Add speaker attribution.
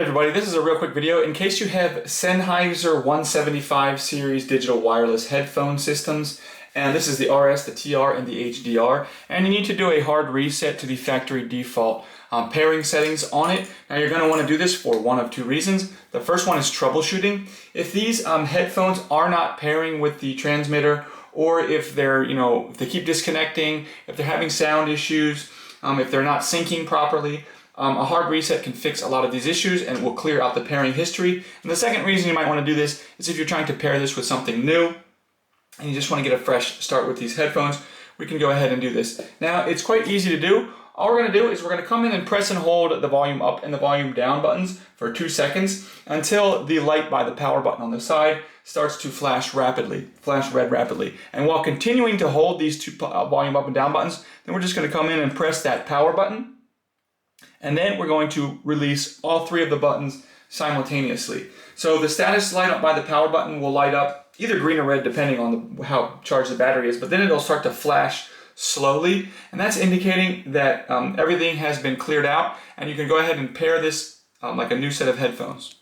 Speaker 1: Hey everybody, this is a real quick video. In case you have Sennheiser 175 series digital wireless headphone systems, and this is the RS, the TR, and the HDR, and you need to do a hard reset to the factory default pairing settings on it. Now you're going to want to do this for one of two reasons. The first one is troubleshooting. If these headphones are not pairing with the transmitter, or if they're, if they keep disconnecting, if they're having sound issues, if they're not syncing properly, a hard reset can fix a lot of these issues and will clear out the pairing history. And the second reason you might want to do this is if you're trying to pair this with something new and you just want to get a fresh start with these headphones, we can go ahead and do this. Now, it's quite easy to do. All we're going to do is we're going to come in and press and hold the volume up and the volume down buttons for 2 seconds until the light by the power button on the side starts to flash red rapidly. And while continuing to hold these two volume up and down buttons, then we're just going to come in and press that power button. And then we're going to release all 3 of the buttons simultaneously. So the status light up by the power button will light up either green or red depending on how charged the battery is, but then it'll start to flash slowly, and that's indicating that everything has been cleared out, and you can go ahead and pair this like a new set of headphones.